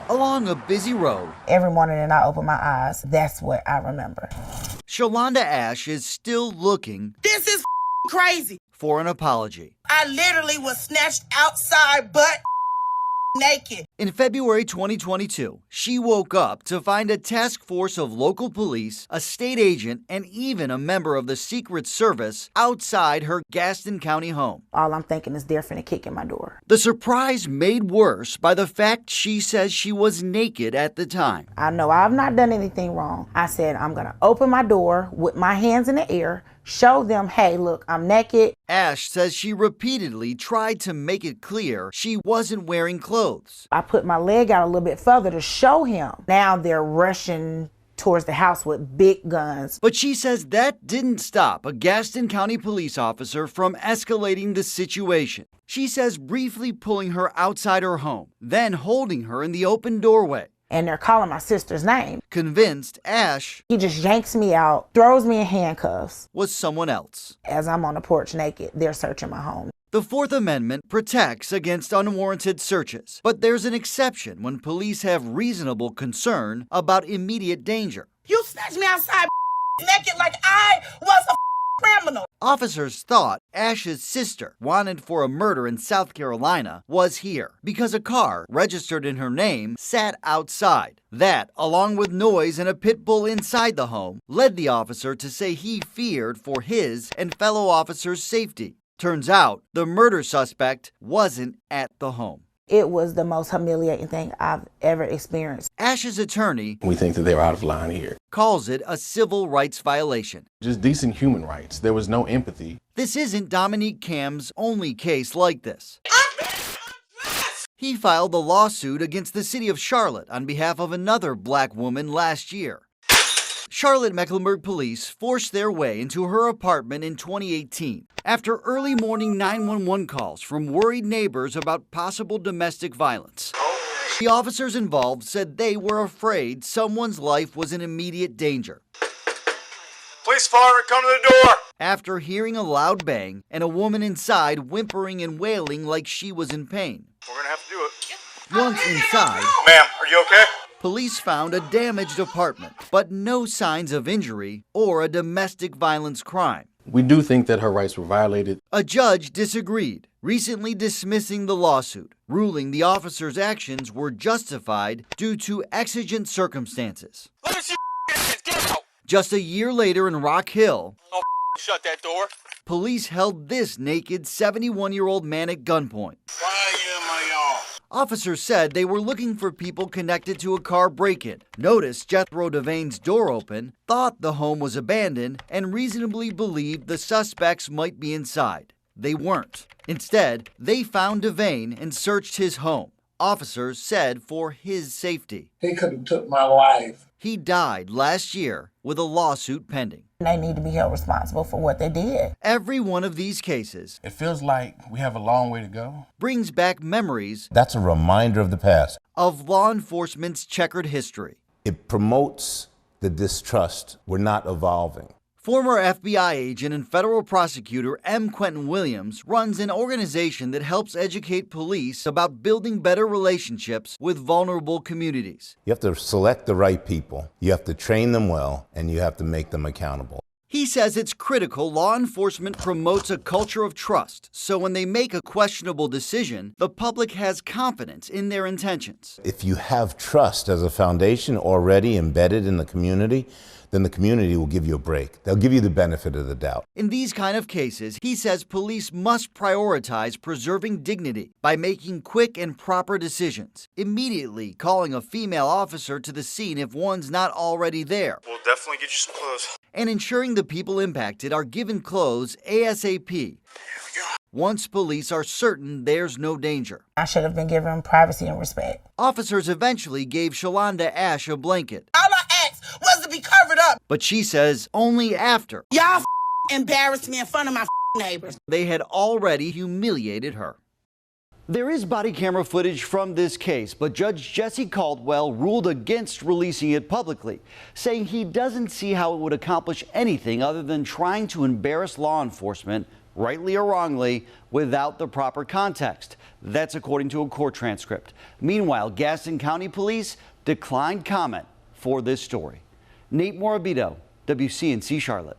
along a busy road. Every morning and I open my eyes, that's what I remember. Shalanda Ashe is still looking This is crazy. for an apology. I literally was snatched outside butt naked. In February 2022, she woke up to find a task force of local police, a state agent, and even a member of the Secret Service outside her Gaston County home. All I'm thinking is they're finna kick in my door. The surprise made worse by the fact she says she was naked at the time. I know I've not done anything wrong. I said I'm gonna open my door with my hands in the air, show them, hey, look, I'm naked. Ashe says she repeatedly tried to make it clear she wasn't wearing clothes. I put my leg out a little bit further to show him. Now they're rushing towards the house with big guns. But she says that didn't stop a Gaston County police officer from escalating the situation. She says briefly pulling her outside her home, then holding her in the open doorway. And they're calling my sister's name. Convinced Ashe He just yanks me out, throws me in handcuffs. was someone else. As I'm on the porch naked, they're searching my home. The Fourth Amendment protects against unwarranted searches, but there's an exception when police have reasonable concern about immediate danger. You snatched me outside naked like I was a criminal. Officers thought Ashe's sister, wanted for a murder in South Carolina, was here because a car registered in her name sat outside. That, along with noise and a pit bull inside the home, led the officer to say he feared for his and fellow officers' safety. Turns out the murder suspect wasn't at the home. It was the most humiliating thing I've ever experienced. Ashe's attorney We think that they were out of line here. calls it a civil rights violation. Just decent human rights. There was no empathy. This isn't Dominique Cam's only case like this. He filed a lawsuit against the city of Charlotte on behalf of another black woman last year. Charlotte-Mecklenburg police forced their way into her apartment in 2018 after early morning 911 calls from worried neighbors about possible domestic violence. The officers involved said they were afraid someone's life was in immediate danger. Police department, come to the door! After hearing a loud bang and a woman inside whimpering and wailing like she was in pain. We're gonna have to do it. Once inside, Ma'am, are you okay? police found a damaged apartment, but no signs of injury or a domestic violence crime. We do think that her rights were violated. A judge disagreed, recently dismissing the lawsuit, ruling the officer's actions were justified due to exigent circumstances. Let me see your hands. Get out! Just a year later in Rock Hill, Oh, shut that door. police held this naked 71-year-old man at gunpoint. Why am I on? Officers said they were looking for people connected to a car break-in, noticed Jethro Devane's door open, thought the home was abandoned, and reasonably believed the suspects might be inside. They weren't. Instead, they found Devane and searched his home. Officers said for his safety. He could have took my life. He died last year with a lawsuit pending. They need to be held responsible for what they did. Every one of these cases It feels like we have a long way to go. brings back memories That's a reminder of the past. of law enforcement's checkered history. It promotes the distrust. We're not evolving. Former FBI agent and federal prosecutor M. Quentin Williams runs an organization that helps educate police about building better relationships with vulnerable communities. You have to select the right people, you have to train them well, and you have to make them accountable. He says it's critical law enforcement promotes a culture of trust, so when they make a questionable decision, the public has confidence in their intentions. If you have trust as a foundation already embedded in the community, then the community will give you a break. They'll give you the benefit of the doubt. In these kind of cases, he says police must prioritize preserving dignity by making quick and proper decisions, immediately calling a female officer to the scene if one's not already there, We'll definitely get you some clothes. and ensuring the people impacted are given clothes ASAP once police are certain there's no danger. I should have been given privacy and respect. Officers eventually gave Shalanda Ashe a blanket, All I asked was to be covered up. but she says only after Y'all embarrassed me in front of my neighbors. they had already humiliated her. There is body camera footage from this case, but Judge Jesse Caldwell ruled against releasing it publicly, saying he doesn't see how it would accomplish anything other than trying to embarrass law enforcement, rightly or wrongly, without the proper context. That's according to a court transcript. Meanwhile, Gaston County Police declined comment for this story. Nate Morabito, WCNC Charlotte.